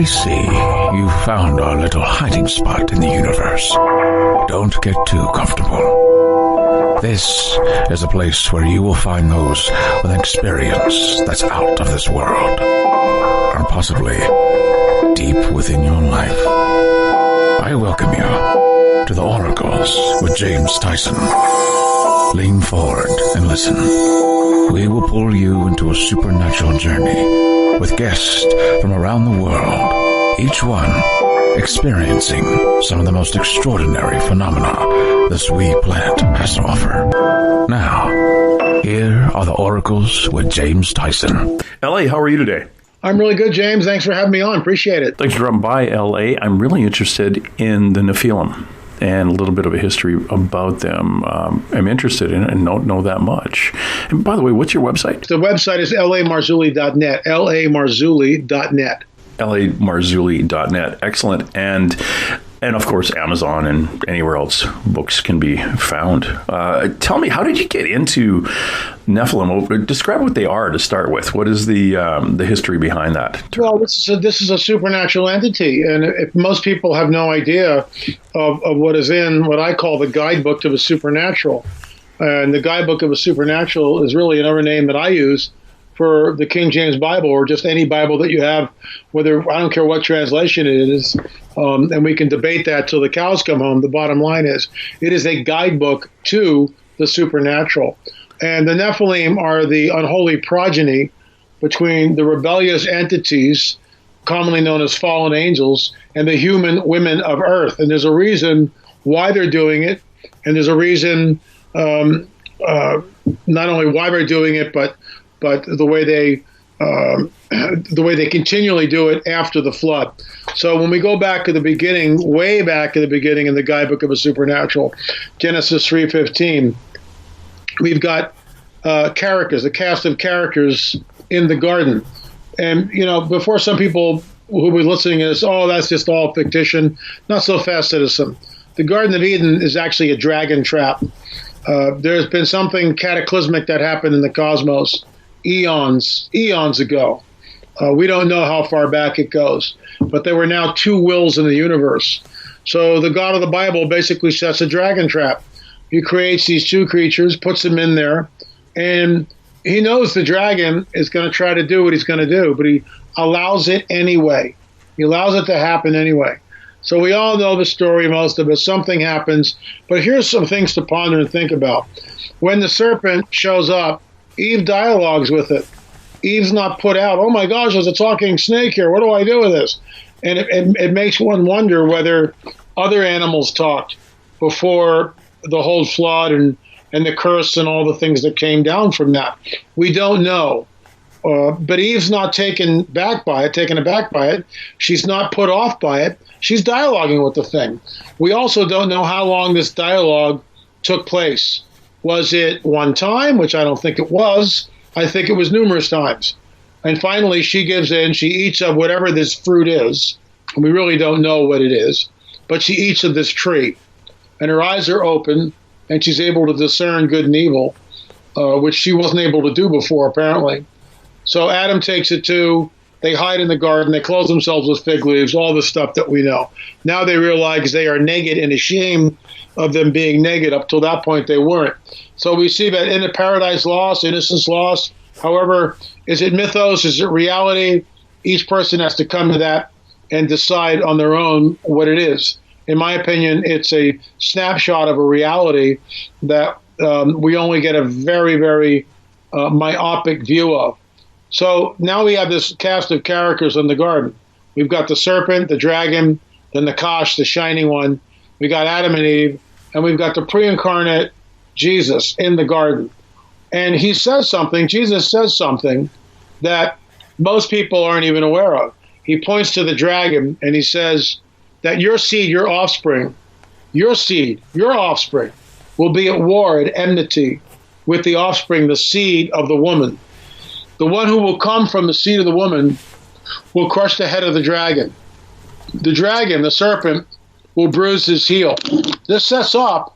I see you found our little hiding spot in the universe. Don't get too comfortable. This is a place where you will find those with an experience that's out of this world, and possibly deep within your life. I welcome you to the Oracles with James Tyson. Lean forward and listen. We will pull you into a supernatural journey with guests from around the world, each one experiencing some of the most extraordinary phenomena this wee planet has to offer. Now, here are the Oracles with James Tyson. L.A., how are you today? I'm really good, James. Thanks for having me on. Appreciate it. Thanks for dropping by, L.A. I'm really interested in the Nephilim and a little bit of a history about them. I'm interested in it and don't know that much. And by the way, what's your website? The website is lamarzulli.net, lamarzulli.net. lamarzulli.net. Excellent. And of course, Amazon and anywhere else books can be found. Tell me, how did you get into Nephilim? Describe what they are to start with. What is the history behind that? Well, this is a supernatural entity, and if most people have no idea of what is in what I call the guidebook to the supernatural. And the guidebook of the supernatural is really another name that I use for the King James Bible, or just any Bible that you have, whether, I don't care what translation it is, and we can debate that till the cows come home. The bottom line is, it is a guidebook to the supernatural. And the Nephilim are the unholy progeny between the rebellious entities, commonly known as fallen angels, and the human women of earth. And there's a reason why they're doing it, and there's a reason not only why they're doing it, but the way they continually do it after the flood. So when we go back to the beginning, way back at the beginning in the guidebook of the supernatural, Genesis 3:15, we've got characters, a cast of characters in the garden. And, before some people who will be listening is, that's just all fictician. Not so fast, citizen. The Garden of Eden is actually a dragon trap. There's been something cataclysmic that happened in the cosmos eons ago. We don't know how far back it goes, but there were now two wills in the universe. So the God of the Bible basically sets a dragon trap. He creates these two creatures, puts them in there, and he knows the dragon is going to try to do what he's going to do, but he allows it anyway. He allows it to happen anyway. So we all know the story, most of it. Something happens, but here's some things to ponder and think about. When the serpent shows up, Eve dialogues with it. Eve's not put out, oh my gosh, there's a talking snake here. What do I do with this? And it makes one wonder whether other animals talked before the whole flood and the curse and all the things that came down from that. We don't know. But Eve's not taken aback by it. She's not put off by it. She's dialoguing with the thing. We also don't know how long this dialogue took place. Was it one time, which I don't think it was? I think it was numerous times. And finally, she gives in. She eats of whatever this fruit is. And we really don't know what it is. But she eats of this tree. And her eyes are open, and she's able to discern good and evil, which she wasn't able to do before, apparently. So Adam takes it too. They hide in the garden. They clothe themselves with fig leaves, all the stuff that we know. Now they realize they are naked and ashamed of them being naked. Up till that point, they weren't. So we see that in the paradise lost, innocence lost. However, is it mythos? Is it reality? Each person has to come to that and decide on their own what it is. In my opinion, it's a snapshot of a reality that we only get a very, very myopic view of. So now we have this cast of characters in the garden. We've got the serpent, the dragon, then the Kosh, the shining one. We got Adam and Eve, and we've got the pre-incarnate Jesus in the garden. And he says something, Jesus says something that most people aren't even aware of. He points to the dragon, and he says that your seed, your offspring, your seed, your offspring will be at war, at enmity with the offspring, the seed of the woman. The one who will come from the seed of the woman will crush the head of the dragon. The dragon, the serpent, will bruise his heel. This sets up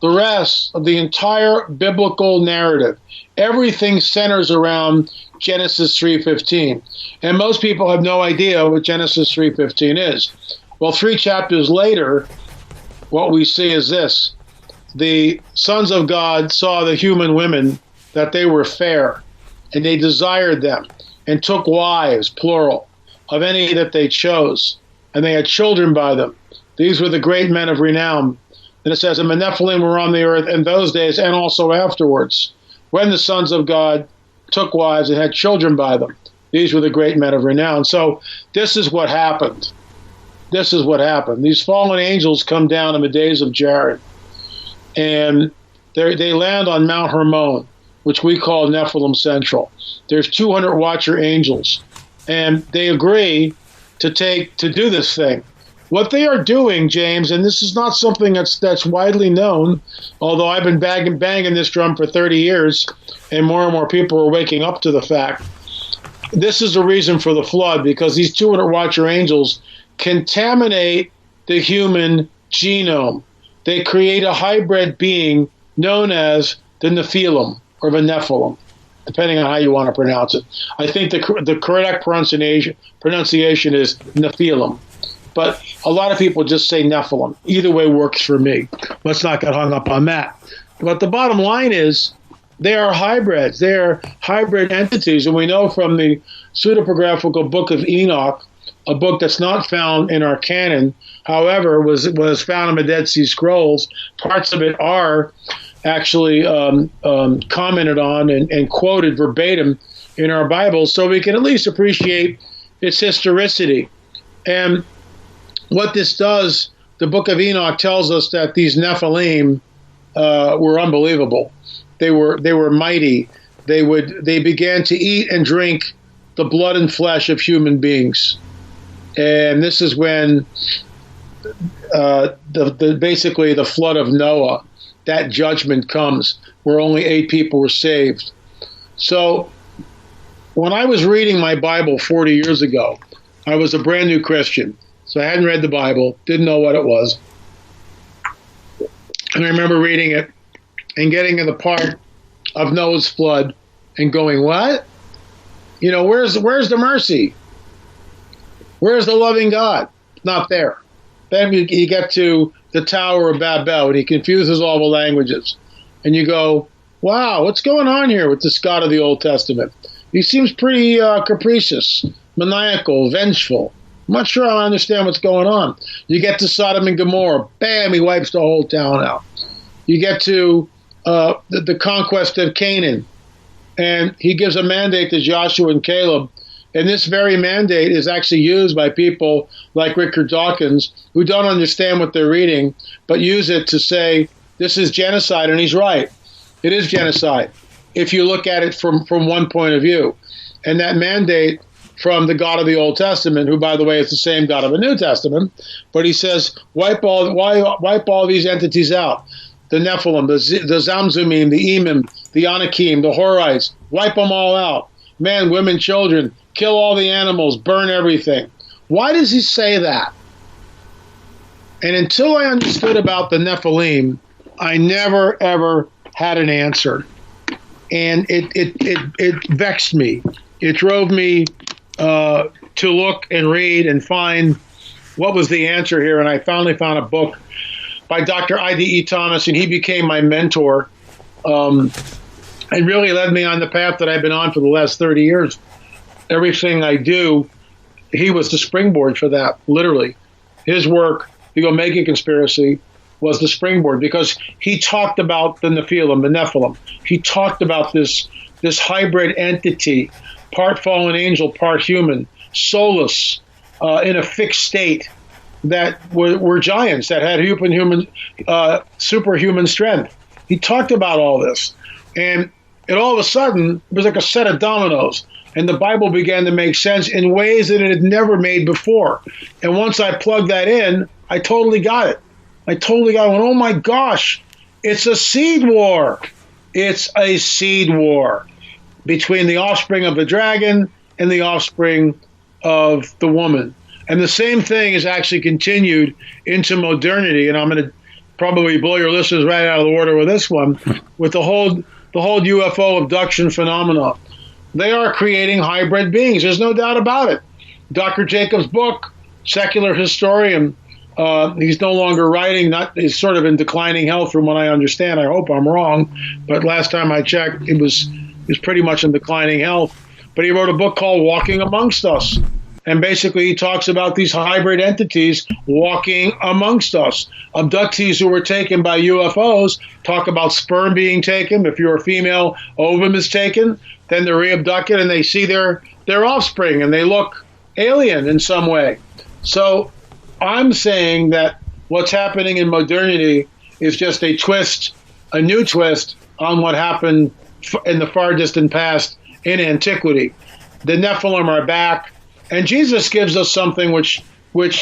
the rest of the entire biblical narrative. Everything centers around Genesis 3:15. And most people have no idea what Genesis 3:15 is. Well, 3 chapters later, what we see is this. The sons of God saw the human women, that they were fair, and they desired them, and took wives, plural, of any that they chose, and they had children by them. These were the great men of renown. And it says, and the Nephilim were on the earth in those days and also afterwards, when the sons of God took wives and had children by them. These were the great men of renown. So this is what happened. This is what happened. These fallen angels come down in the days of Jared, and they land on Mount Hermon, which we call Nephilim Central. There's 200 watcher angels, and they agree to do this thing. What they are doing, James, and this is not something that's widely known, although I've been banging this drum for 30 years, and more people are waking up to the fact. This is the reason for the flood, because these 200 watcher angels contaminate the human genome. They create a hybrid being known as the Nephilim, or the Nephilim, depending on how you want to pronounce it. I think the correct pronunciation is Nephilim, but a lot of people just say Nephilim. Either way works for me. Let's not get hung up on that. But the bottom line is, they are hybrids. They are hybrid entities, and we know from the pseudepigraphical book of Enoch, a book that's not found in our canon, however, was found in the Dead Sea Scrolls. Parts of it are actually commented on and quoted verbatim in our Bibles, so we can at least appreciate its historicity. And what this does, the book of Enoch tells us that these Nephilim were unbelievable. They were mighty. They began to eat and drink the blood and flesh of human beings. And this is when basically the flood of Noah, that judgment comes, where only 8 people were saved. So when I was reading my Bible 40 years ago, I was a brand new Christian. So I hadn't read the Bible, didn't know what it was. And I remember reading it and getting to the part of Noah's flood and going, what? You know, where's the mercy? Where's the loving God? Not there. Then you get to the Tower of Babel, and he confuses all the languages. And you go, wow, what's going on here with this God of the Old Testament? He seems pretty capricious, maniacal, vengeful. I'm not sure I understand what's going on. You get to Sodom and Gomorrah. Bam, he wipes the whole town out. You get to the conquest of Canaan, and he gives a mandate to Joshua and Caleb. And this very mandate is actually used by people like Richard Dawkins, who don't understand what they're reading, but use it to say, this is genocide, and he's right. It is genocide, if you look at it from one point of view. And that mandate from the God of the Old Testament, who, by the way, is the same God of the New Testament, but he says, wipe all these entities out. The Nephilim, the Zamzumim, the Emim, the Anakim, the Horites, wipe them all out. Men, women, children, kill all the animals, burn everything. Why does he say that? And until I understood about the Nephilim, I never, ever had an answer. And it vexed me. It drove me to look and read and find what was the answer here. And I finally found a book by Dr. I.D.E. Thomas, and he became my mentor and really led me on the path that I've been on for the last 30 years. Everything I do, he was the springboard for that, literally. His work, the Omega Conspiracy, was the springboard because he talked about the Nephilim, the Nephilim. He talked about this hybrid entity, part fallen angel, part human, soulless, in a fixed state, that were giants, that had superhuman strength. He talked about all this. And all of a sudden, it was like a set of dominoes. And the Bible began to make sense in ways that it had never made before. And once I plugged that in, I totally got it. I went, oh my gosh, it's a seed war. It's a seed war between the offspring of the dragon and the offspring of the woman. And the same thing is actually continued into modernity. And I'm going to probably blow your listeners right out of the water with this one, with the whole UFO abduction phenomenon. they are creating hybrid beings. There's no doubt about it. Dr. Jacobs' book, secular historian, he's no longer writing. He's sort of in declining health, from what I understand. I hope I'm wrong, but last time I checked, he was pretty much in declining health. But he wrote a book called Walking Amongst Us. And basically, he talks about these hybrid entities walking amongst us. Abductees who were taken by UFOs talk about sperm being taken. If you're a female, ovum is taken. Then they're re-abducted and they see their offspring and they look alien in some way. So I'm saying that what's happening in modernity is just a twist, a new twist on what happened in the far distant past in antiquity. The Nephilim are back. And Jesus gives us something which,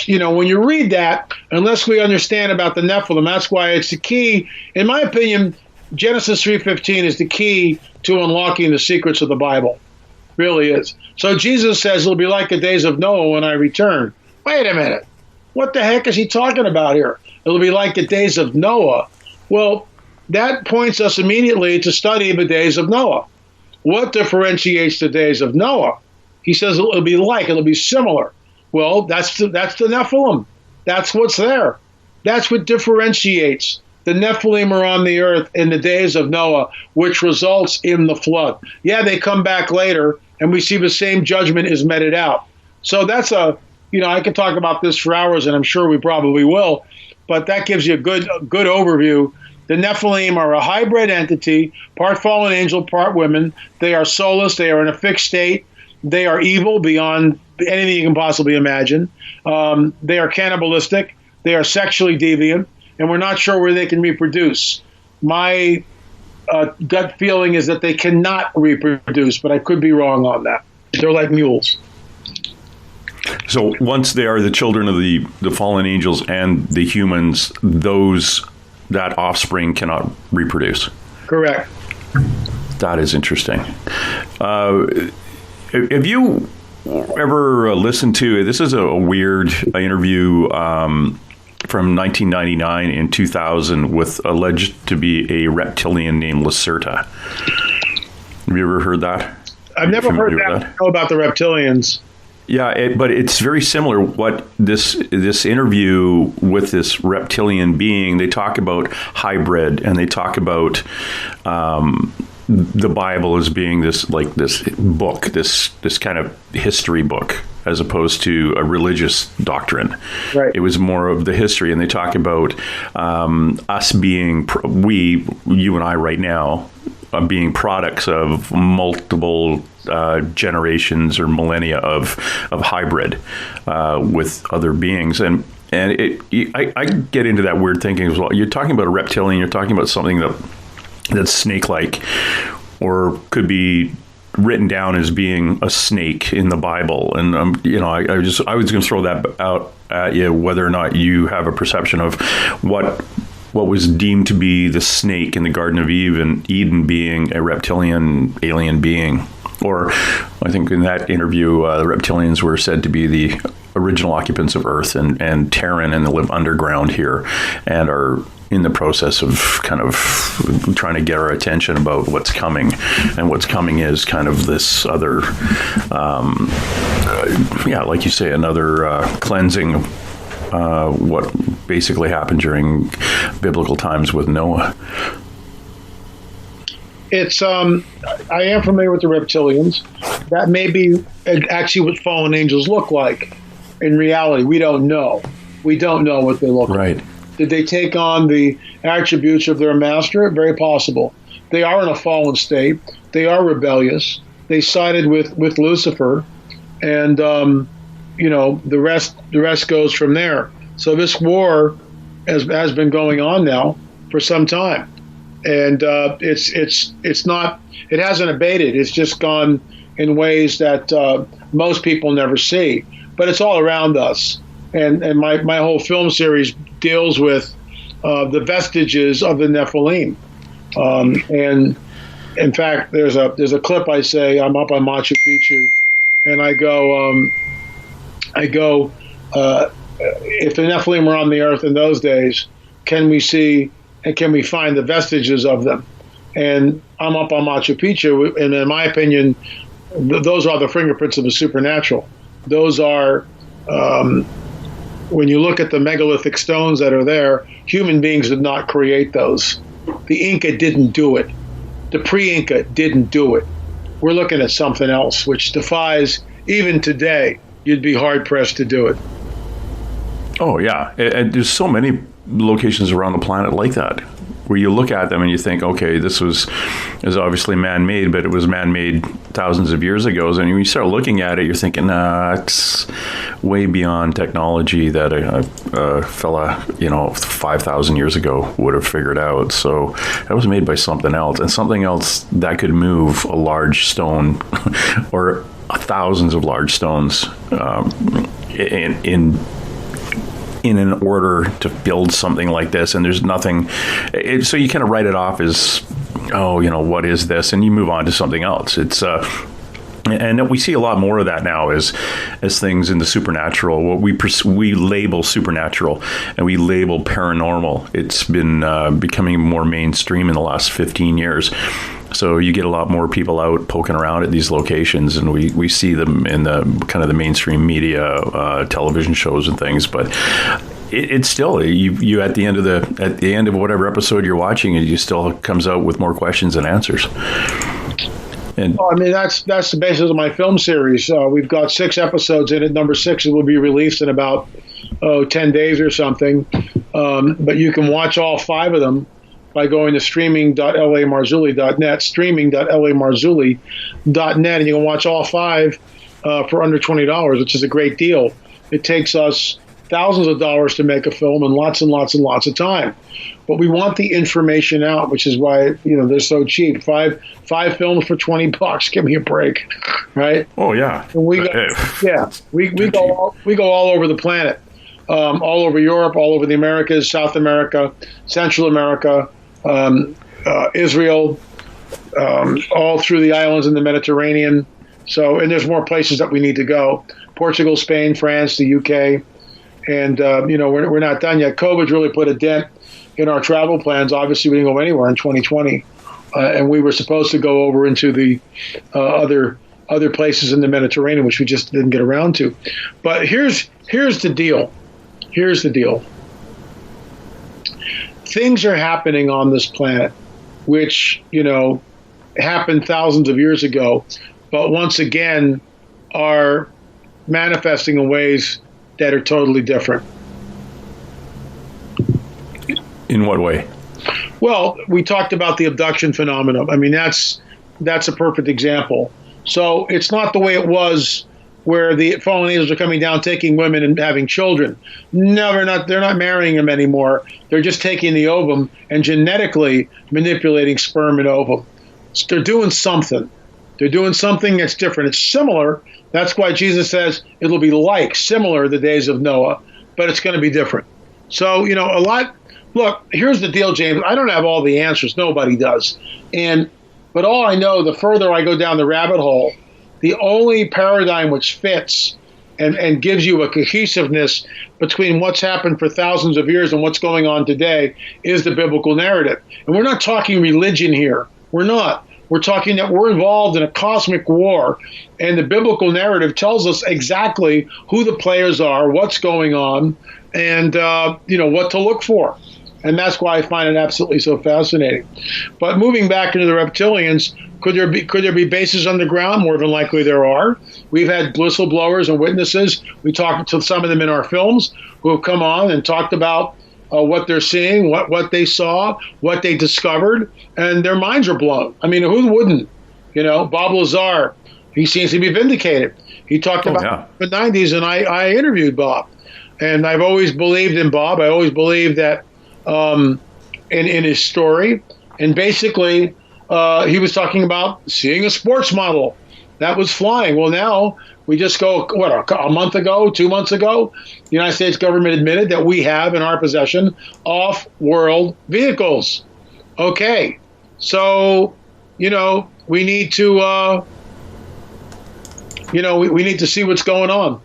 you know, when you read that, unless we understand about the Nephilim, that's why it's the key. In my opinion, Genesis 3:15 is the key to unlocking the secrets of the Bible. Really is. So Jesus says it'll be like the days of Noah when I return. Wait a minute. What the heck is he talking about here? It'll be like the days of Noah. Well, that points us immediately to study the days of Noah. What differentiates the days of Noah? He says it'll be similar. Well, that's the Nephilim. That's what's there. That's what differentiates. The Nephilim are on the earth in the days of Noah, which results in the flood. Yeah, they come back later, and we see the same judgment is meted out. So that's I could talk about this for hours, and I'm sure we probably will, but that gives you a good overview. The Nephilim are a hybrid entity, part fallen angel, part women. They are soulless. They are in a fixed state. They are evil beyond anything you can possibly imagine. They are cannibalistic. They are sexually deviant, and we're not sure where they can reproduce. My gut feeling is that they cannot reproduce, but I could be wrong on that. They're like mules. So once they are the children of the fallen angels and the humans, that offspring cannot reproduce. Correct. That is interesting. Have you ever listened to, this is a weird interview from 1999 and 2000 with alleged to be a reptilian named Lacerta. Have you ever heard that? I've never heard that. I know about the reptilians. Yeah, but it's very similar. What this interview with this reptilian being, they talk about hybrid, and they talk about the Bible as being this book, this kind of history book, as opposed to a religious doctrine. Right. It was more of the history, and they talk about us being you and I right now, being products of multiple generations or millennia of hybrid with other beings, and I get into that weird thinking as well. You're talking about a reptilian. You're talking about something that's snake-like, or could be written down as being a snake in the Bible. And I was going to throw that out at you, whether or not you have a perception of what was deemed to be the snake in the Garden of Eden being a reptilian alien being. Or I think in that interview, the reptilians were said to be the original occupants of Earth and Terran, and they live underground here and are in the process of kind of trying to get our attention about what's coming. And what's coming is kind of this other, like you say, another cleansing of what basically happened during biblical times with Noah. It's I am familiar with the reptilians. That may be actually what fallen angels look like. In reality, we don't know. We don't know what they look like. Right. Did they take on the attributes of their master? Very possible. They are in a fallen state. They are rebellious. They sided with Lucifer, and the rest goes from there. So this war has been going on now for some time, and it's not. It hasn't abated. It's just gone in ways that most people never see. But it's all around us. And my whole film series deals with the vestiges of the Nephilim. And in fact, there's a clip I say, I'm up on Machu Picchu, and I go, if the Nephilim were on the earth in those days, can we see and can we find the vestiges of them? And I'm up on Machu Picchu, and in my opinion, those are the fingerprints of the supernatural. Those are, when you look at the megalithic stones that are there, human beings did not create those. The Inca didn't do it. The pre-Inca didn't do it. We're looking at something else, which defies, even today, you'd be hard-pressed to do it. Oh, yeah. And there's so many locations around the planet like that, where you look at them and you think, okay, this is obviously man-made, but it was man-made thousands of years ago. And when you start looking at it, you're thinking, nah, it's way beyond technology that a fella, 5,000 years ago would have figured out. So that was made by something else, and something else that could move a large stone or thousands of large stones in an order to build something like this. And there's nothing, so you kind of write it off as, what is this? And you move on to something else. It's and we see a lot more of that now as things in the supernatural. What we label supernatural and we label paranormal. It's been becoming more mainstream in the last 15 years. So you get a lot more people out poking around at these locations, and we see them in the kind of the mainstream media, television shows and things. But it's still you at the end of whatever episode you're watching, it still comes out with more questions than answers. And that's the basis of my film series. We've got 6 episodes in it. Number 6 will be released in about 10 days or something. But you can watch all 5 of them by going to streaming.lamarzulli.net, streaming.lamarzulli.net, and you can watch all 5 for under $20, which is a great deal. It takes us thousands of dollars to make a film and lots of time. But we want the information out, which is why they're so cheap. Five films for $20. Give me a break, right? Oh yeah. And we go all over the planet, all over Europe, all over the Americas, South America, Central America, Israel, all through the islands in the Mediterranean. So, and there's more places that we need to go: Portugal, Spain, France, the UK. And, we're not done yet. COVID's really put a dent in our travel plans. Obviously, we didn't go anywhere in 2020. And we were supposed to go over into the other places in the Mediterranean, which we just didn't get around to. But here's the deal. Here's the deal. Things are happening on this planet, which, happened thousands of years ago, but once again are manifesting in ways that are totally different. In what way? Well, we talked about the abduction phenomenon. I mean, that's a perfect example. So it's not the way it was where the fallen angels are coming down, taking women and having children. No, they're not marrying them anymore. They're just taking the ovum and genetically manipulating sperm and ovum. So they're doing something. They're doing something that's different. It's similar. That's why Jesus says it'll be similar the days of Noah, but it's going to be different. So, look, here's the deal, James. I don't have all the answers. Nobody does. But all I know, the further I go down the rabbit hole, the only paradigm which fits and gives you a cohesiveness between what's happened for thousands of years and what's going on today is the biblical narrative. And we're not talking religion here. We're not. We're talking that we're involved in a cosmic war, and the biblical narrative tells us exactly who the players are, what's going on, and what to look for. And that's why I find it absolutely so fascinating. But moving back into the reptilians, could there be bases underground? More than likely there are. We've had whistleblowers and witnesses. We talked to some of them in our films who have come on and talked about what they're seeing, what they saw, what they discovered, and their minds are blown. I mean, who wouldn't? Bob Lazar, he seems to be vindicated. He talked about the 90s, and I interviewed Bob. And I've always believed in Bob. I always believed that in his story. And basically, he was talking about seeing a sports model that was flying. Well, now we just go, a month ago, 2 months ago, the United States government admitted that we have in our possession off-world vehicles. Okay. So, we need to, we need to see what's going on,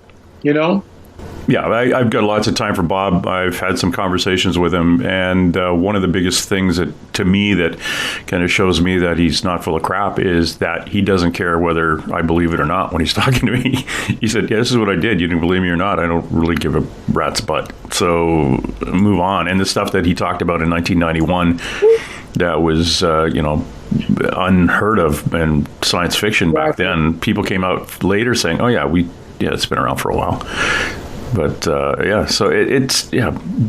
Yeah, I've got lots of time for Bob. I've had some conversations with him, and one of the biggest things that, to me, that kind of shows me that he's not full of crap is that he doesn't care whether I believe it or not when he's talking to me. He said, yeah, this is what I did. You didn't believe me or not. I don't really give a rat's butt. So move on. And the stuff that he talked about in 1991, that was, unheard of in science fiction back then. People came out later saying, oh, yeah, it's been around for a while. But so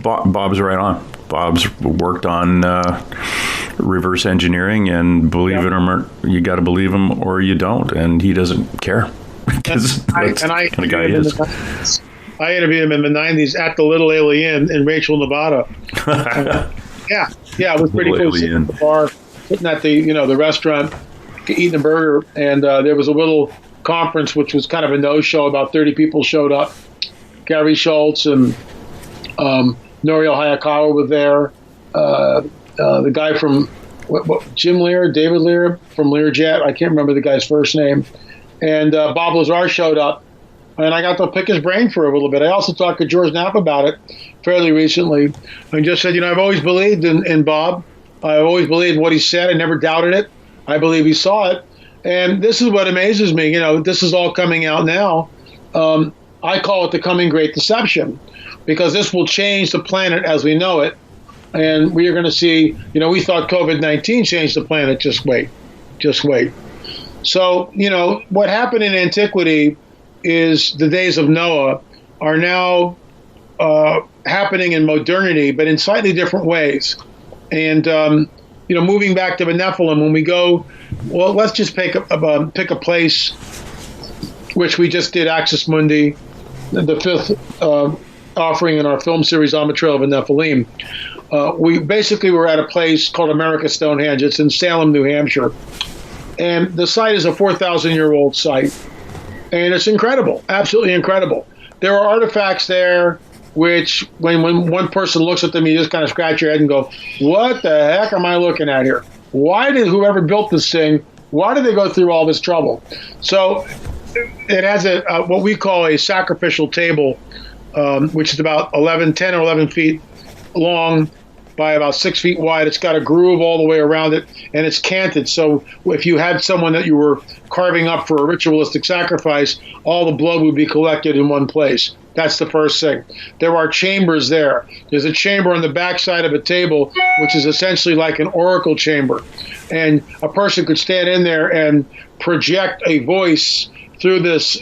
Bob's right on. Bob's worked on reverse engineering, and believe it or not, you got to believe him or you don't, and he doesn't care because that's the kind of guy he is. I interviewed him in the 90s at the Little Alien in Rachel, Nevada. It was pretty cool. Sitting at the bar, sitting at the restaurant, eating a burger, and there was a little conference which was kind of a no-show. About 30 people showed up. Gary Schultz and Nouriel Hayakawa were there. The guy from Jim Lear, David Lear from Learjet. I can't remember the guy's first name. And Bob Lazar showed up, and I got to pick his brain for a little bit. I also talked to George Knapp about it fairly recently, and just said, I've always believed in Bob. I've always believed what he said. I never doubted it. I believe he saw it. And this is what amazes me. This is all coming out now. I call it the coming great deception, because this will change the planet as we know it. And we are going to see, we thought COVID-19 changed the planet. Just wait. So, what happened in antiquity is the days of Noah are now happening in modernity, but in slightly different ways. And, moving back to the Nephilim, when we go, well, let's just pick a place, which we just did, Axis Mundi, the fifth offering in our film series on the Trail of the Nephilim. We basically were at a place called America Stonehenge. It's in Salem, New Hampshire. And the site is a 4,000-year-old site. And it's incredible, absolutely incredible. There are artifacts there which, when one person looks at them, you just kind of scratch your head and go, what the heck am I looking at here? Why did whoever built this thing, why did they go through all this trouble? So it has what we call a sacrificial table, which is about 10 or 11 feet long by about 6 feet wide. It's got a groove all the way around it, and it's canted. So if you had someone that you were carving up for a ritualistic sacrifice, all the blood would be collected in one place. That's the first thing. There are chambers there. There's a chamber on the backside of a table, which is essentially like an oracle chamber. And a person could stand in there and project a voice through this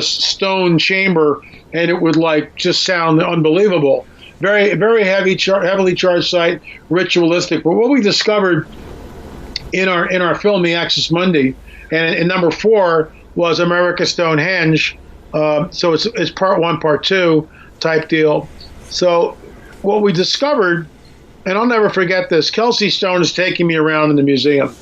stone chamber, and it would just sound unbelievable. Very, very heavily charged site, ritualistic. But what we discovered in our film, The Axis Mundi, and number 4 was America Stonehenge. So it's part 1, part 2 type deal. So what we discovered, and I'll never forget this, Kelsey Stone is taking me around in the museum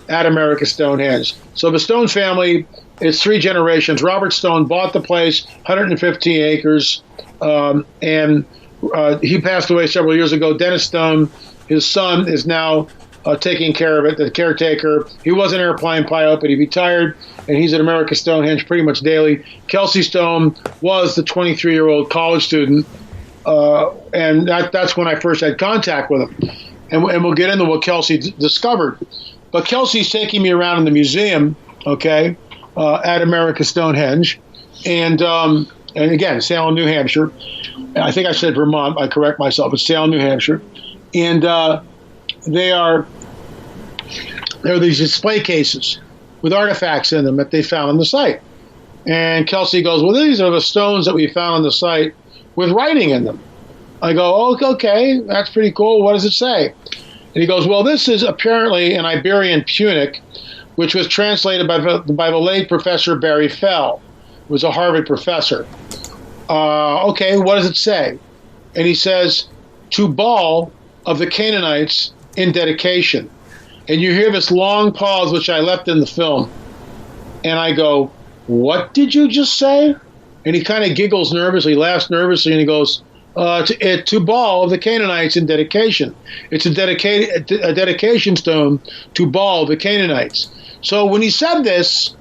at America Stonehenge. So the Stone family is 3 generations. Robert Stone bought the place, 115 acres, and he passed away several years ago. Dennis Stone, his son, is now taking care of it, the caretaker. He was an airplane pilot, but he retired, and he's at America Stonehenge pretty much daily. Kelsey Stone was the 23-year-old college student, and that's when I first had contact with him. And we'll get into what Kelsey discovered. But Kelsey's taking me around in the museum, okay, at America Stonehenge, and again, Salem, New Hampshire. I think I said Vermont. I correct myself. It's Salem, New Hampshire. And there are these display cases with artifacts in them that they found on the site. And Kelsey goes, well, these are the stones that we found on the site with writing in them. I go, oh, okay, that's pretty cool. What does it say? And he goes, well, this is apparently an Iberian Punic, which was translated by the late Professor Barry Fell, who was a Harvard professor. Okay, what does it say? And he says, to Baal of the Canaanites in dedication. And you hear this long pause, which I left in the film. And I go, what did you just say? And he kind of giggles nervously, laughs nervously, and he goes, to Baal of the Canaanites in dedication. It's a dedication stone to Baal of the Canaanites. So when he said this,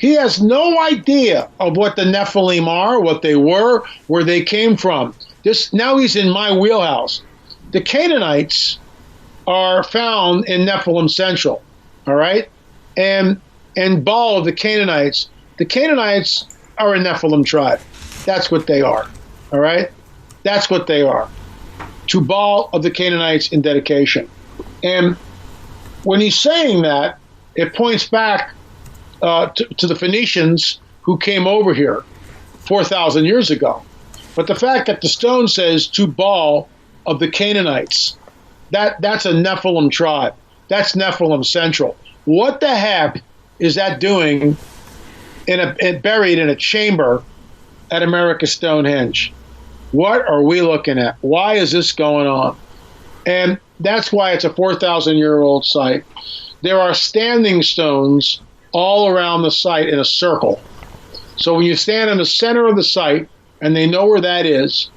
He has no idea of what the Nephilim are, what they were, where they came from. Now he's in my wheelhouse. The Canaanites are found in Nephilim Central, all right? And Baal, the Canaanites are a Nephilim tribe. That's what they are, all right? That's what they are. To Baal of the Canaanites in dedication. And when he's saying that, it points back to the Phoenicians who came over here 4,000 years ago. But the fact that the stone says to Baal of the Canaanites, that's a Nephilim tribe. That's Nephilim Central. What the heck is that doing buried in a chamber at America's Stonehenge? What are we looking at? Why is this going on? And that's why it's a 4,000-year-old site. There are standing stones all around the site in a circle. So when you stand in the center of the site, and they know where that is,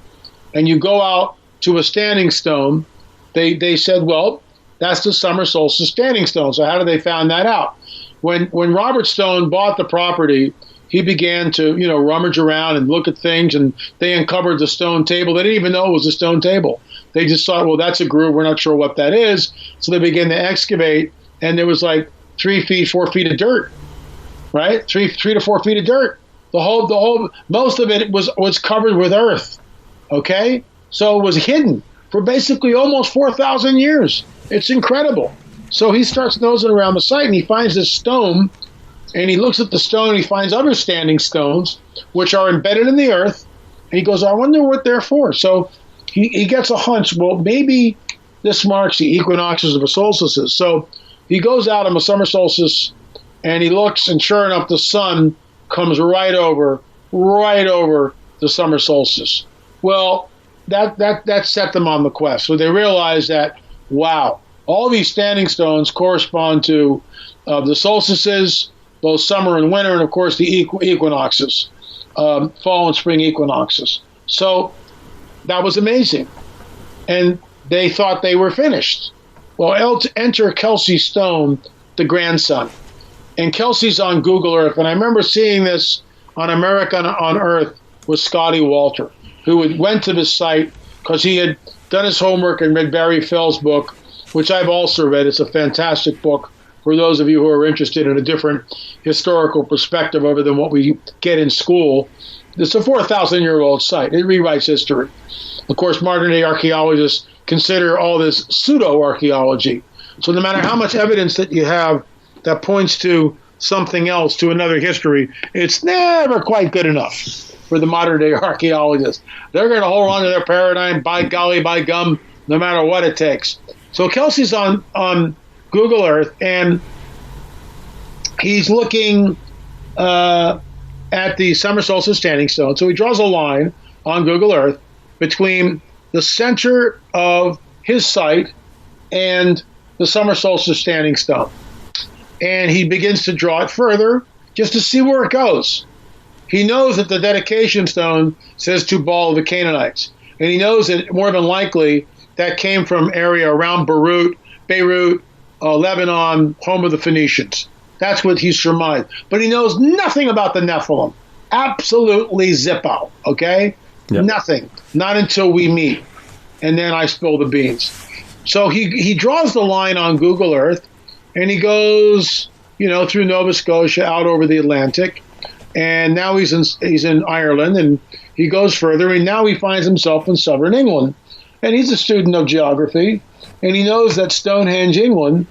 and you go out to a standing stone, they said, well, that's the summer solstice standing stone. So how did they find that out? When Robert Stone bought the property, he began to, rummage around and look at things, and they uncovered the stone table. They didn't even know it was a stone table. They just thought, well, that's a groove. We're not sure what that is. So they began to excavate, and there was like 3 feet, 4 feet of dirt, right? 3 to 4 feet of dirt. The whole, most of it was covered with earth. Okay, so it was hidden for basically almost 4,000 years. It's incredible. So he starts nosing around the site, and he finds this stone, and he looks at the stone, and he finds other standing stones, which are embedded in the earth, and he goes, I wonder what they're for. So he gets a hunch, well, maybe this marks the equinoxes of the solstices. So he goes out on the summer solstice, and he looks, and sure enough, the sun comes right over the summer solstice. Well, that set them on the quest. So they realized that, wow, all these standing stones correspond to the solstices, both summer and winter, and of course the equinoxes, fall and spring equinoxes. So that was amazing. And they thought they were finished. Well, enter Kelsey Stone, the grandson. And Kelsey's on Google Earth. And I remember seeing this on America on Earth with Scotty Walter, who went to this site because he had done his homework and read Barry Fell's book, which I've also read. It's a fantastic book for those of you who are interested in a different historical perspective other than what we get in school. It's a 4,000-year-old site. It rewrites history. Of course, modern-day archaeologists consider all this pseudo-archaeology. So no matter how much evidence that you have that points to something else, to another history, it's never quite good enough for the modern-day archaeologists. They're going to hold on to their paradigm, by golly, by gum, no matter what it takes. So Kelsey's on Google Earth, and he's looking at the summer solstice standing stone. So he draws a line on Google Earth between the center of his site and the summer solstice standing stone. And he begins to draw it further just to see where it goes. He knows that the dedication stone says to Baal of the Canaanites. And he knows that more than likely that came from area around Beirut, Lebanon, home of the Phoenicians. That's what he's surmised. But he knows nothing about the Nephilim. Absolutely zippo, okay? Yep. Nothing. Not until we meet. And then I spill the beans. So he draws the line on Google Earth, and he goes, through Nova Scotia out over the Atlantic, and now he's in Ireland, and he goes further, and now he finds himself in southern England. And he's a student of geography, and he knows that Stonehenge, England,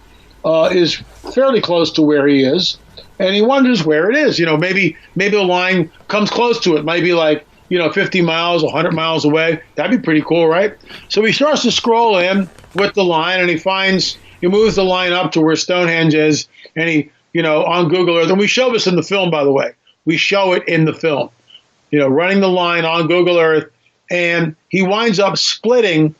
is fairly close to where he is, and he wonders where it is. Maybe the line comes close to it, maybe like 50 miles, 100 miles away. That'd be pretty cool, right? So he starts to scroll in with the line, and he moves the line up to where Stonehenge is, and he, on Google Earth, and we show this in the film, by the way. We show it in the film, running the line on Google Earth, and he winds up splitting.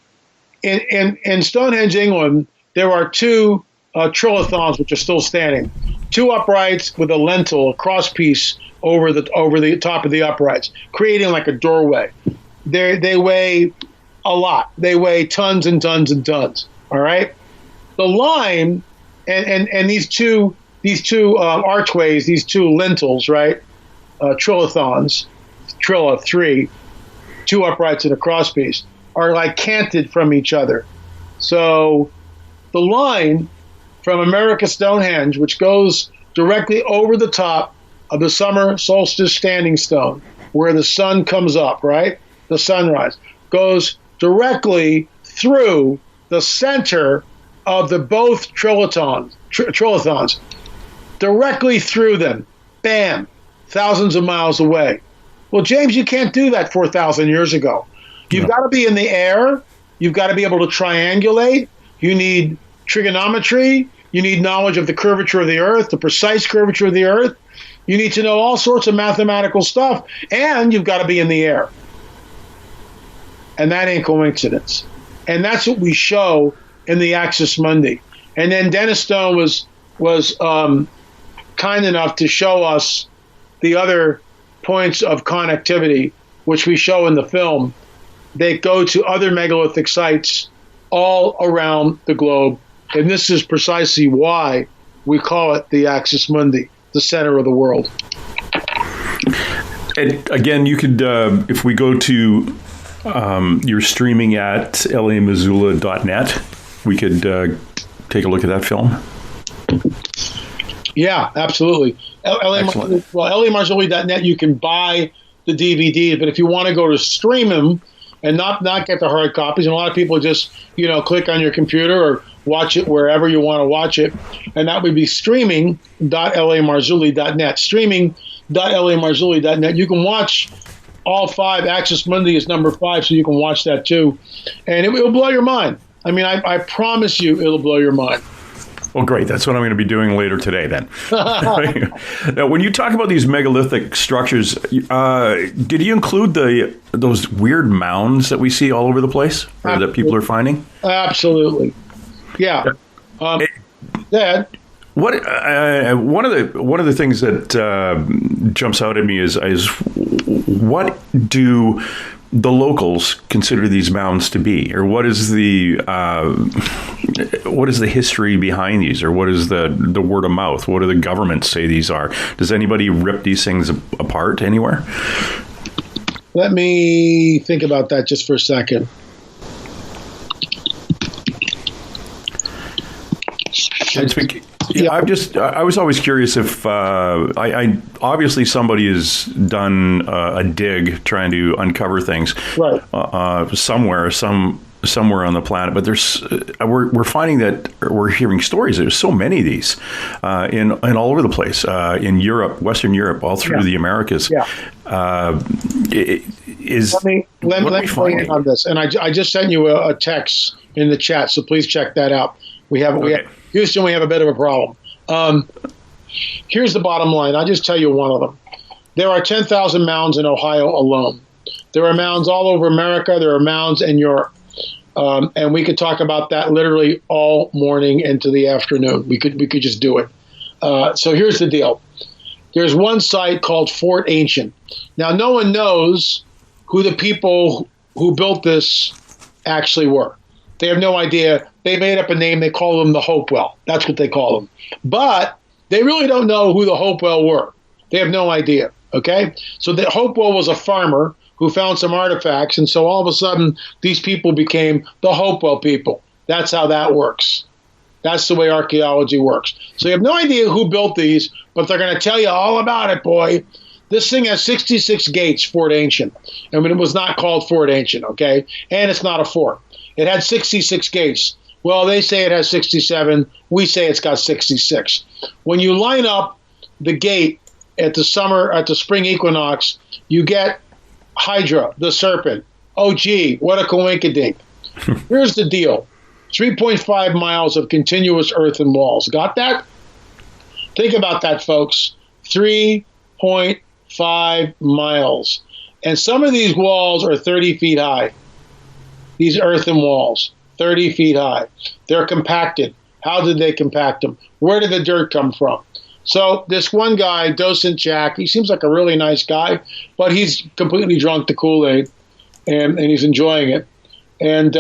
In Stonehenge, England, there are two trilithons which are still standing, two uprights with a lintel, a crosspiece over the top of the uprights, creating like a doorway. They weigh a lot. They weigh tons and tons and tons. All right. The line and these two archways, these two lintels, right? Trilithons, Trilla 3, two uprights and a crosspiece, are like canted from each other. So the line from America Stonehenge, which goes directly over the top of the summer solstice standing stone, where the sun comes up, right? The sunrise, goes directly through the center of the both trilithons, directly through them. Bam! Thousands of miles away. Well, James, you can't do that 4,000 years ago. You've got to be in the air. You've got to be able to triangulate. You need trigonometry. You need knowledge of the curvature of the Earth, the precise curvature of the Earth. You need to know all sorts of mathematical stuff. And you've got to be in the air. And that ain't coincidence. And that's what we show in the Axis Mundi. And then Dennis Stone was kind enough to show us the other points of connectivity, which we show in the film. They go to other megalithic sites all around the globe. And this is precisely why we call it the Axis Mundi, the center of the world. And again, you could, if we go to your streaming at lamarzulli.net, we could take a look at that film. Yeah, absolutely. lamarzulli.net, you can buy the DVD, but if you want to go to stream them and not get the hard copies, and a lot of people just, click on your computer or watch it wherever you want to watch it, and that would be streaming.lamarzulli.net. Streaming.lamarzulli.net. You can watch all 5. Axis Mundi is number 5, so you can watch that too. And it will blow your mind. I mean, I promise you it'll blow your mind. Well, great. That's what I'm going to be doing later today, then. Now, when you talk about these megalithic structures, did you include those weird mounds that we see all over the place, or that people are finding? Absolutely. Yeah. Dad? One of the things that jumps out at me is what do the locals consider these mounds to be, or what is the history behind these, or what is the word of mouth? What do the governments say these are? Does anybody rip these things apart anywhere? Let me think about that just for a second. I was always curious if I obviously somebody has done a dig trying to uncover things, right? Somewhere on the planet, but we're finding that we're hearing stories. There's so many of these in all over the place, in Europe, Western Europe, all through the Americas. Yeah. Let me weigh in on this, and I just sent you a text in the chat, so please check that out. We have Houston, we have a bit of a problem. Here's the bottom line. I'll just tell you one of them. There are 10,000 mounds in Ohio alone. There are mounds all over America. There are mounds in Europe. And we could talk about that literally all morning into the afternoon. We could just do it. So here's the deal. There's one site called Fort Ancient. Now, no one knows who the people who built this actually were. They have no idea. They made up a name. They call them the Hopewell. That's what they call them. But they really don't know who the Hopewell were. They have no idea. Okay? So the Hopewell was a farmer who found some artifacts, and so all of a sudden these people became the Hopewell people. That's how that works. That's the way archaeology works. So you have no idea who built these, but they're going to tell you all about it, boy. This thing has 66 gates, Fort Ancient. I mean, it was not called Fort Ancient, okay? And it's not a fort. It had 66 gates. Well, they say it has 67. We say it's got 66. When you line up the gate at the spring equinox, you get Hydra, the serpent. Oh, gee, what a coinkydink. Here's the deal. 3.5 miles of continuous earthen walls. Got that? Think about that, folks. 3.5 miles. And some of these walls are 30 feet high. These earthen walls, 30 feet high. They're compacted. How did they compact them? Where did the dirt come from? So this one guy, Docent Jack, he seems like a really nice guy, but he's completely drunk to Kool-Aid, and he's enjoying it. And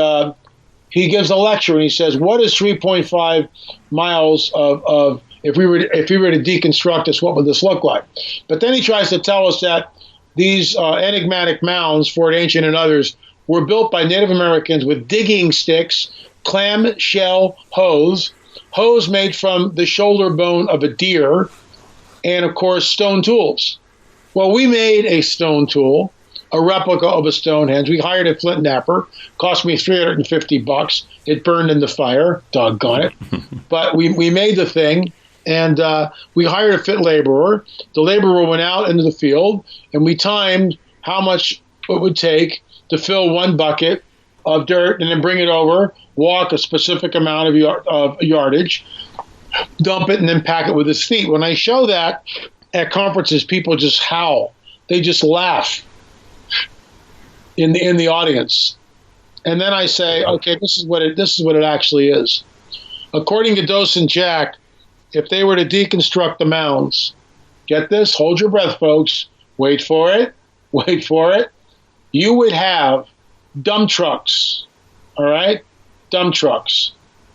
he gives a lecture, and he says, what is 3.5 miles of if we were to deconstruct this, what would this look like? But then he tries to tell us that these enigmatic mounds, Fort Ancient and others, were built by Native Americans with digging sticks, clamshell hoes made from the shoulder bone of a deer, and of course stone tools. Well, we made a stone tool, a replica of a Stonehenge. We hired a flint knapper. Cost me $350. It burned in the fire. Doggone it. But we made the thing, and we hired a fit laborer. The laborer went out into the field, and we timed how much it would take to fill one bucket of dirt and then bring it over, walk a specific amount of yardage, dump it, and then pack it with his feet. When I show that at conferences, people just howl. They just laugh in the audience. And then I say, okay, this is what it actually is. According to Dose and Jack, if they were to deconstruct the mounds, get this, hold your breath, folks, wait for it, you would have dump trucks, all right? Dump trucks.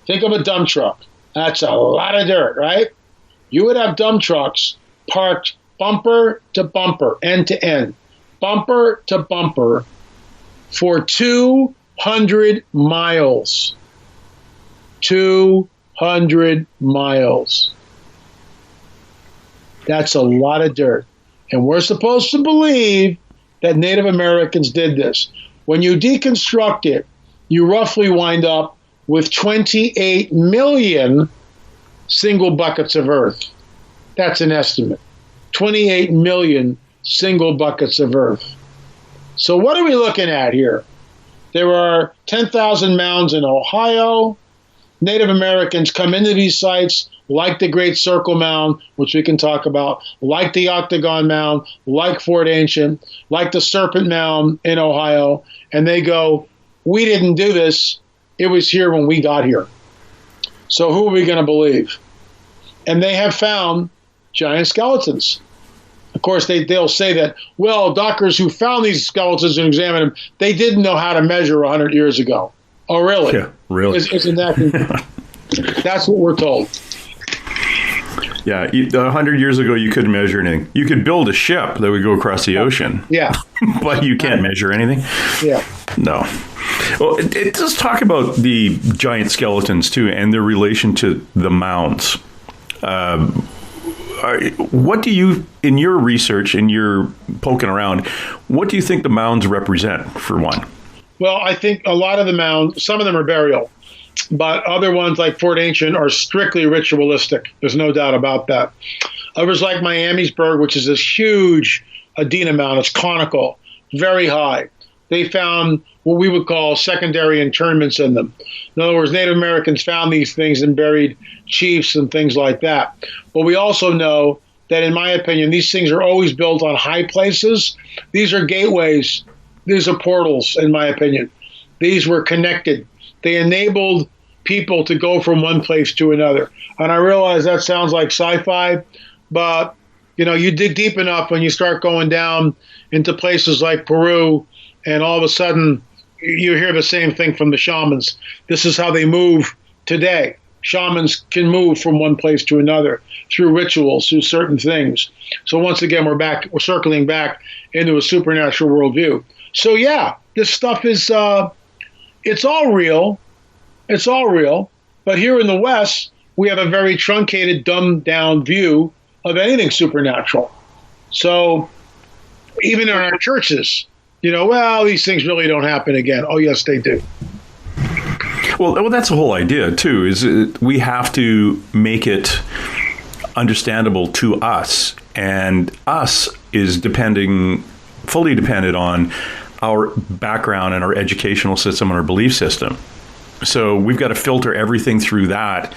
Think of a dump truck. That's a lot of dirt, right? You would have dump trucks parked bumper to bumper, end to end, bumper to bumper for 200 miles. 200 miles. That's a lot of dirt. And we're supposed to believe that Native Americans did this. When you deconstruct it, you roughly wind up with 28 million single buckets of earth. That's an estimate. 28 million single buckets of earth. So what are we looking at here? There are 10,000 mounds in Ohio. Native Americans come into these sites like the Great Circle Mound, which we can talk about, like the Octagon Mound, like Fort Ancient, like the Serpent Mound in Ohio, and they go, we didn't do this. It was here when we got here. So who are we going to believe? And they have found giant skeletons. Of course, they'll say that, well, doctors who found these skeletons and examined them, they didn't know how to measure 100 years ago. Oh, really? Yeah, really. Isn't that? That's what we're told. Yeah, 100 years ago, you couldn't measure anything. You could build a ship that would go across the ocean. Yeah. But you can't measure anything? Yeah. No. Well, it does talk about the giant skeletons, too, and their relation to the mounds. What do you, in your research, in your poking around, what do you think the mounds represent, for one? Well, I think a lot of the mounds, some of them are burial, but other ones like Fort Ancient are strictly ritualistic. There's no doubt about that. Others like Miamisburg, which is this huge Adena mound. It's conical, very high. They found what we would call secondary internments in them. In other words, Native Americans found these things and buried chiefs and things like that. But we also know that, in my opinion, these things are always built on high places. These are gateways. These are portals, in my opinion. These were connected. They enabled people to go from one place to another. And I realize that sounds like sci-fi, but you dig deep enough when you start going down into places like Peru, and all of a sudden you hear the same thing from the shamans. This is how they move today. Shamans can move from one place to another through rituals, through certain things. So once again, we're circling back into a supernatural worldview. So yeah, this stuff is, it's all real. It's all real. But here in the West, we have a very truncated, dumbed down view of anything supernatural. So even in our churches, well, these things really don't happen again. Oh, yes, they do. Well, that's the whole idea, too, is we have to make it understandable to us. And us is fully dependent on our background and our educational system and our belief system. So we've got to filter everything through that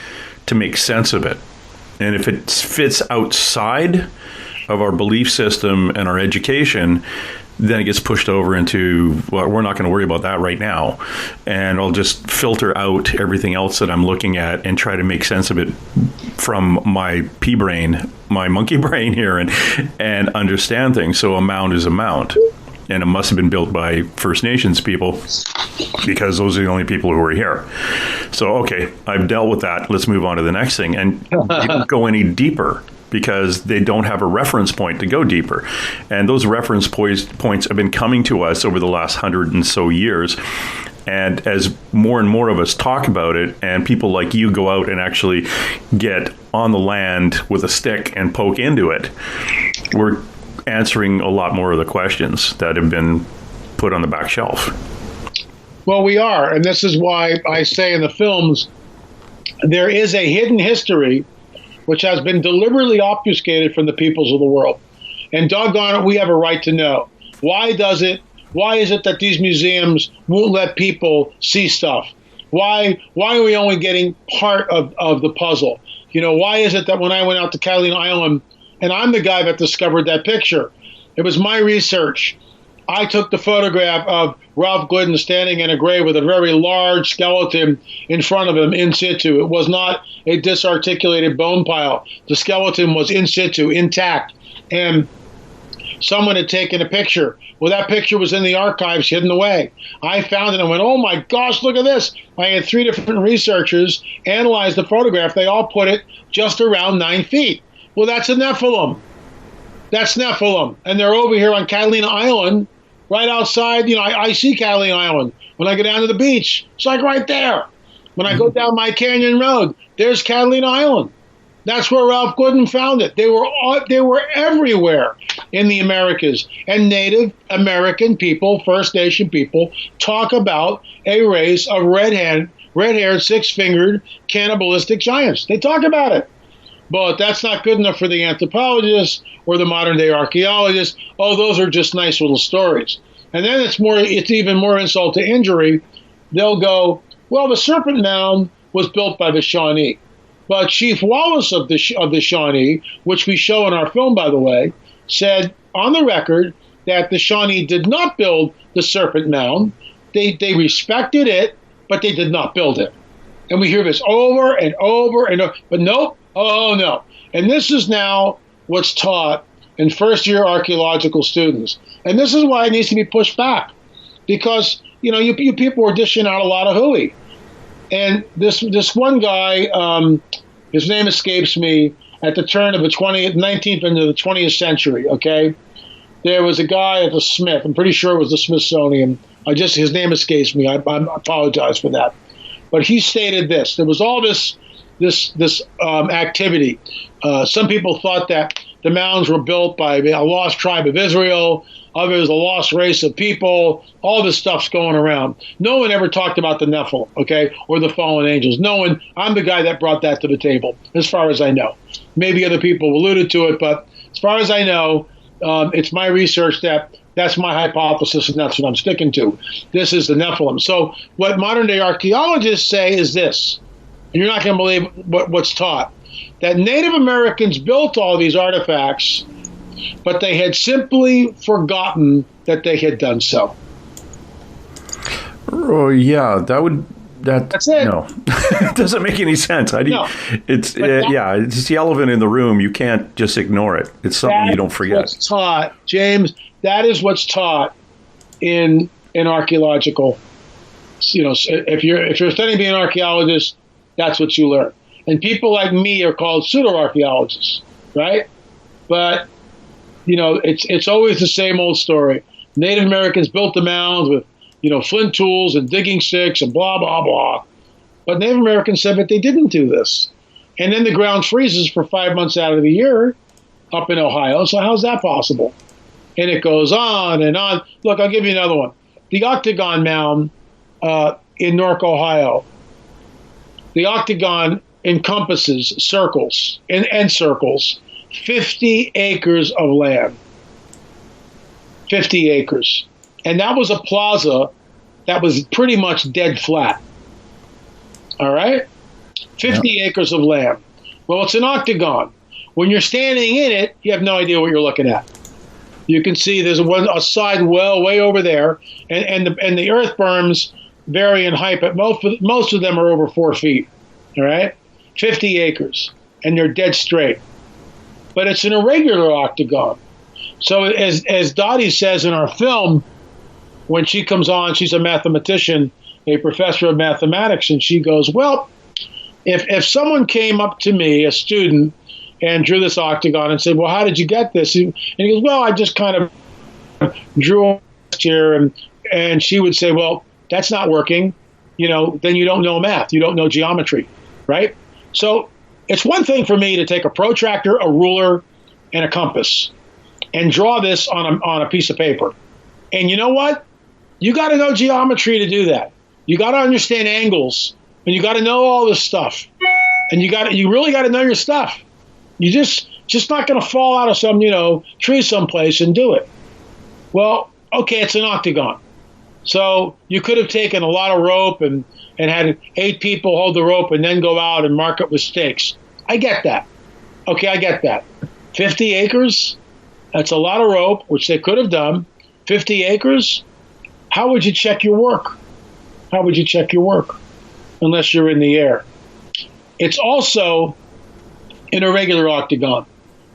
to make sense of it. And if it fits outside of our belief system and our education, then it gets pushed over into, well, we're not going to worry about that right now. And I'll just filter out everything else that I'm looking at and try to make sense of it from my pea brain, my monkey brain here, and understand things. So a mound is a mound. and it must have been built by First Nations people because those are the only people who were here. So, okay, I've dealt with that. Let's move on to the next thing. And they don't go any deeper because they don't have a reference point to go deeper. And those reference points have been coming to us over the last 100 and so years. And as more and more of us talk about it, and people like you go out and actually get on the land with a stick and poke into it, we're answering a lot more of the questions that have been put on the back shelf. Well, we are. And this is why I say in the films, there is a hidden history which has been deliberately obfuscated from the peoples of the world. And doggone it, we have a right to know. Why is it that these museums won't let people see stuff? Why are we only getting part of the puzzle? Why is it that when I went out to Catalina Island, and I'm the guy that discovered that picture, it was my research. I took the photograph of Ralph Glidden standing in a grave with a very large skeleton in front of him in situ. It was not a disarticulated bone pile. The skeleton was in situ, intact. And someone had taken a picture. Well, that picture was in the archives hidden away. I found it and went, oh my gosh, look at this. I had 3 different researchers analyze the photograph. They all put it just around 9 feet. Well, that's a Nephilim. That's Nephilim. And they're over here on Catalina Island, right outside. I see Catalina Island when I go down to the beach. It's like right there. When I go down my canyon road, there's Catalina Island. That's where Ralph Glidden found it. They were everywhere in the Americas. And Native American people, First Nation people, talk about a race of red-haired, 6-fingered, cannibalistic giants. They talk about it. But that's not good enough for the anthropologists or the modern-day archaeologists. Oh, those are just nice little stories. And then it's even more insult to injury. They'll go, well, the Serpent Mound was built by the Shawnee. But Chief Wallace of the Shawnee, which we show in our film, by the way, said on the record that the Shawnee did not build the Serpent Mound. They respected it, but they did not build it. And we hear this over and over and over. But nope. Oh, no. And this is now what's taught in first-year archaeological students. And this is why it needs to be pushed back. Because, you people are dishing out a lot of hooey. And this one guy, his name escapes me, at the turn of the 19th into the 20th century, okay? There was a guy at the Smith. I'm pretty sure it was the Smithsonian. His name escapes me. I apologize for that. But he stated this. There was all this activity. Some people thought that the mounds were built by a lost tribe of Israel. Others, a lost race of people. All this stuff's going around. No one ever talked about the Nephilim, okay, or the fallen angels. No one. I'm the guy that brought that to the table, as far as I know. Maybe other people alluded to it, but as far as I know, it's my research that's my hypothesis, and that's what I'm sticking to. This is the Nephilim. So what modern-day archaeologists say is this, and you're not going to believe what's taught, that Native Americans built all these artifacts, but they had simply forgotten that they had done so. Oh, yeah, that's it. No, it doesn't make any sense. It's the elephant in the room. You can't just ignore it. It's something you don't forget. What's taught, James. That is what's taught in archaeological. If you're studying being an archaeologist, that's what you learn. And people like me are called pseudo-archaeologists, right? But it's always the same old story. Native Americans built the mounds with flint tools and digging sticks and blah, blah, blah. But Native Americans said that they didn't do this. And then the ground freezes for 5 months out of the year up in Ohio. So how's that possible? And it goes on and on. Look, I'll give you another one. The Octagon Mound in Newark, Ohio. The Octagon encompasses circles and circles, 50 acres of land. 50 acres. And that was a plaza that was pretty much dead flat. All right? 50 acres of land. Well, it's an octagon. When you're standing in it, you have no idea what you're looking at. You can see there's a side well way over there, and the earth berms vary in height, but most of them are over 4 feet. All right? 50 acres, and they're dead straight. But it's an irregular octagon. So as Dottie says in our film, when she comes on, she's a mathematician, a professor of mathematics, and she goes, well, if someone came up to me, a student, and drew this octagon and said, well, how did you get this? And he goes, well, I just kind of drew here. And she would say, well, that's not working. Then you don't know math. You don't know geometry, right? So it's one thing for me to take a protractor, a ruler, and a compass and draw this on a piece of paper. And you know what? You got to know geometry to do that. You got to understand angles, and you got to know all this stuff. And you really got to know your stuff. You just not going to fall out of some, tree someplace and do it. Well, okay, it's an octagon. So you could have taken a lot of rope and had 8 people hold the rope and then go out and mark it with stakes. I get that. Okay, I get that. 50 acres? That's a lot of rope, which they could have done. 50 acres? How would you check your work? How would you check your work? Unless you're in the air. It's also an irregular octagon,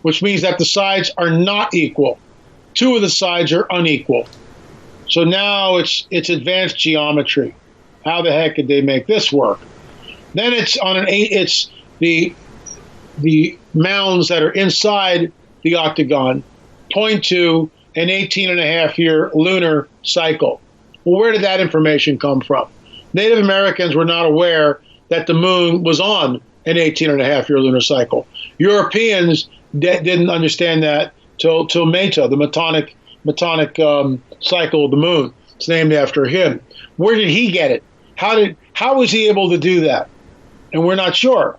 which means that the sides are not equal. 2 of the sides are unequal. So now it's advanced geometry. How the heck did they make this work? Then it's it's the mounds that are inside the octagon point to an 18-and-a-half-year lunar cycle. Well, where did that information come from? Native Americans were not aware that the moon was on an 18-and-a-half-year lunar cycle. Europeans didn't understand that till Meta, the Metonic cycle of the moon. It's named after him. Where did he get it? How was he able to do that? And we're not sure.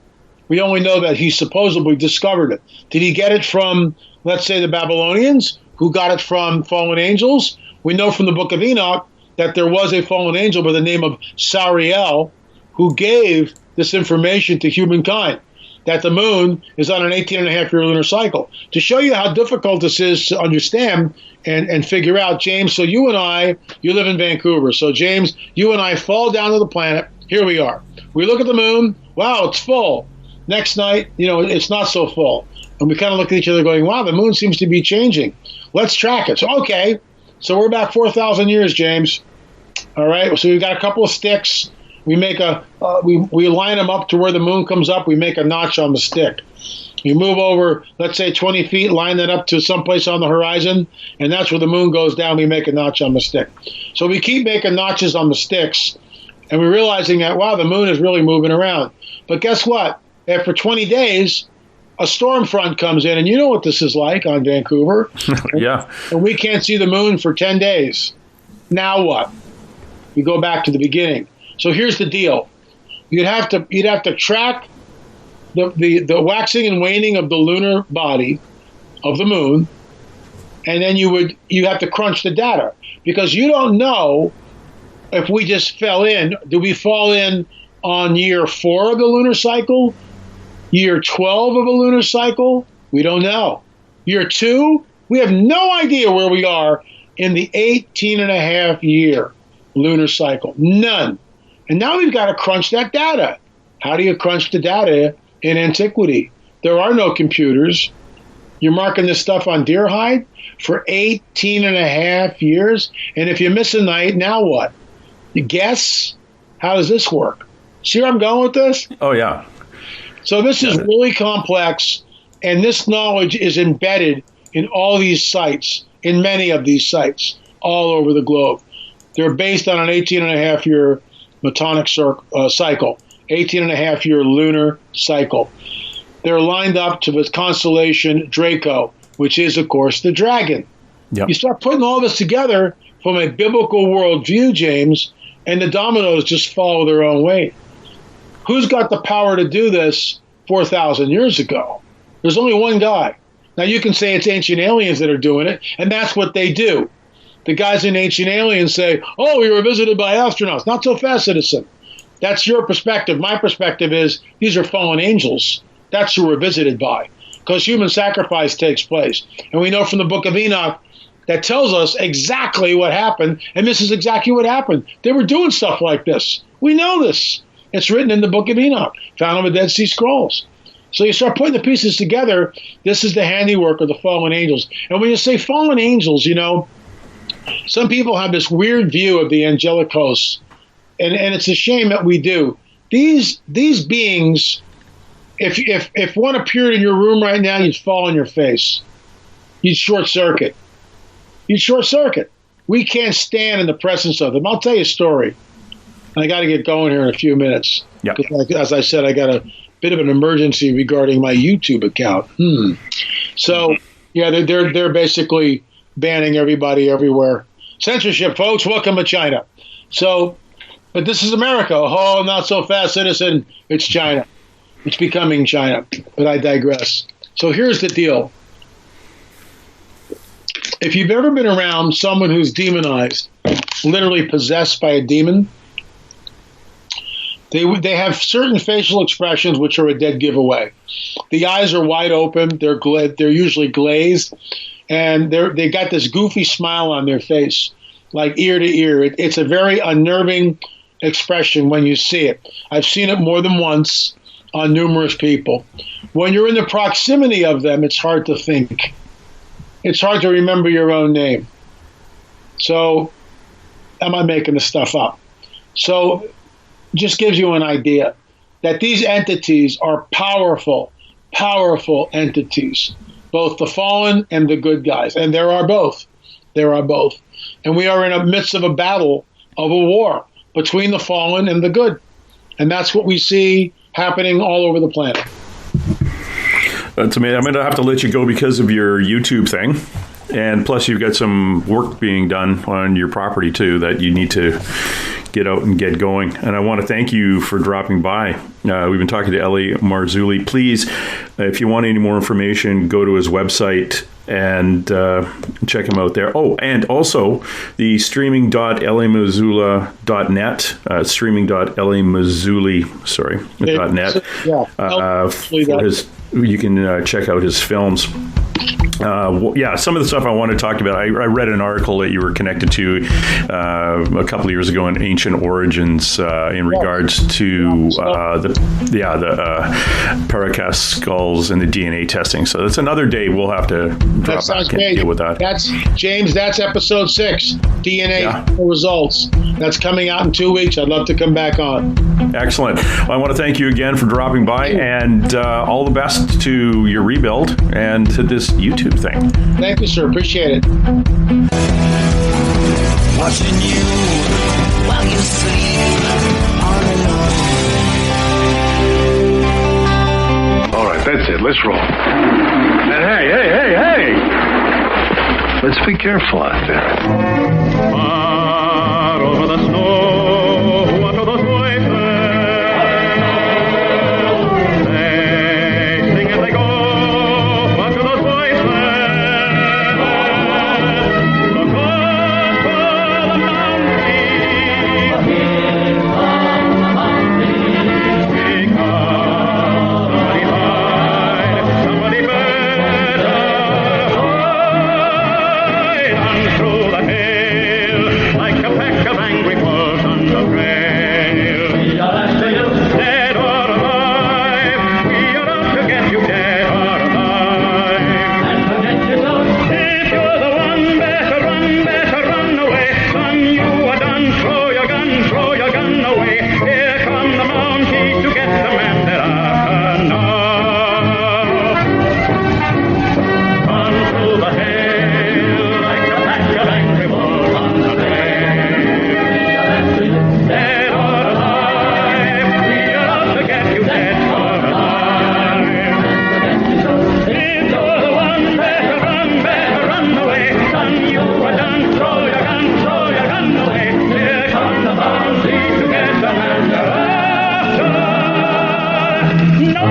We only know that he supposedly discovered it. Did he get it from, let's say, the Babylonians, who got it from fallen angels? We know from the Book of Enoch that there was a fallen angel by the name of Sariel who gave this information to humankind, that the moon is on an 18-and-a-half-year lunar cycle. To show you how difficult this is to understand and figure out, James, so you live in Vancouver. So, James, you and I fall down to the planet. Here we are. We look at the moon. Wow, it's full. Next night, it's not so full. And we kind of look at each other going, wow, the moon seems to be changing. Let's track it. So, okay. So we're back 4,000 years, James. All right. So we've got a couple of sticks. We make we line them up to where the moon comes up. We make a notch on the stick. You move over, let's say 20 feet, line that up to someplace on the horizon, and that's where the moon goes down. We make a notch on the stick. So we keep making notches on the sticks, and we're realizing that, wow, the moon is really moving around. But guess what? After 20 days, a storm front comes in, and you know what this is like on Vancouver. Yeah. And we can't see the moon for 10 days. Now what? We go back to the beginning. So here's the deal. You'd have to track the waxing and waning of the lunar body of the moon, and then you have to crunch the data, because you don't know if we just fell in. Do we fall in on year 4 of the lunar cycle? Year 12 of a lunar cycle? We don't know. Year 2? We have no idea where we are in the 18-and-a-half-year lunar cycle. None. And now we've got to crunch that data. How do you crunch the data in antiquity? There are no computers. You're marking this stuff on deer hide for 18-and-a-half years. And if you miss a night, now what? You guess? How does this work? See where I'm going with this? Oh, yeah. So this is really complex, and this knowledge is embedded in all these sites, in many of these sites, all over the globe. They're based on an 18-and-a-half-year Metonic cycle, 18-and-a-half-year lunar cycle. They're lined up to the constellation Draco, which is, of course, the dragon. Yep. You start putting all this together from a biblical worldview, James, and the dominoes just follow their own weight. Who's got the power to do this 4,000 years ago? There's only one guy. Now, you can say it's ancient aliens that are doing it, and that's what they do. The guys in Ancient Aliens say, oh, we were visited by astronauts. Not so fast, citizen. That's your perspective. My perspective is these are fallen angels. That's who we're visited by, because human sacrifice takes place. And we know from the Book of Enoch that tells us exactly what happened, and this is exactly what happened. They were doing stuff like this. We know this. It's written in the Book of Enoch, found on the Dead Sea Scrolls. So you start putting the pieces together. This is the handiwork of the fallen angels. And when you say fallen angels, some people have this weird view of the angelic hosts, and it's a shame that we do. These beings, if one appeared in your room right now, you'd fall on your face. You'd short circuit. We can't stand in the presence of them. I'll tell you a story. I got to get going here in a few minutes. Yeah. As I said, I got a bit of an emergency regarding my YouTube account. So, yeah, they're basically banning everybody everywhere. Censorship, folks. Welcome to China. So, but this is America. Oh, not so fast, citizen. It's China. It's becoming China. But I digress. So here's the deal. If you've ever been around someone who's demonized, literally possessed by a demon, they have certain facial expressions which are a dead giveaway. The eyes are wide open. They're usually glazed, and they got this goofy smile on their face, like ear to ear. It's a very unnerving expression when you see it. I've seen it more than once on numerous people. When you're in the proximity of them, it's hard to think. It's hard to remember your own name. So, am I making this stuff up? So, just gives you an idea that these entities are powerful entities, both the fallen and the good guys. And there are both. And we are in the midst of a battle, of a war between the fallen and the good. And that's what we see happening all over the planet. That's amazing. I'm going to have to let you go because of your YouTube thing. And plus, you've got some work being done on your property, too, that you need to get out and get going. And I want to thank you for dropping by. We've been talking to L.A. Marzulli. Please, if you want any more information, go to his website and check him out there. Oh, and also the streaming.lamazzulli.net, streaming.lamazzulli.net. For his, you can check out his films. Some of the stuff I want to talk about. I read an article that you were connected to a couple of years ago in Ancient Origins in regards to the Paracas skulls and the DNA testing. So that's another day we'll have to drop back and deal with that. That's James. That's episode 6, DNA results. That's coming out in 2 weeks. I'd love to come back on. Excellent. Well, I want to thank you again for dropping by, and all the best to your rebuild and to this YouTube thing. Thank you, sir. Appreciate it. Watching you while you sleep all alone. All right, that's it. Let's roll. And hey! Let's be careful out there. Far over the snow, what are those voices? They sing as they go. What are those voices? Look up for the mountains. Because somebody hide, somebody better hide. And through the hail, like a pack of angry wolves on the trail. Dead or alive, we are out to get you, dead or alive. If you're the one, better run away. Son, you are done, throw your gun away. Here come the Mounties to get the man that after now. Run through the hail, like a pack of angry wolves on the trail. Dead or alive, we are out to get you, dead or alive. If you're the one, better run away. Son, you are done, throw your gun away. Here come the Mounties to get the man you're after. No!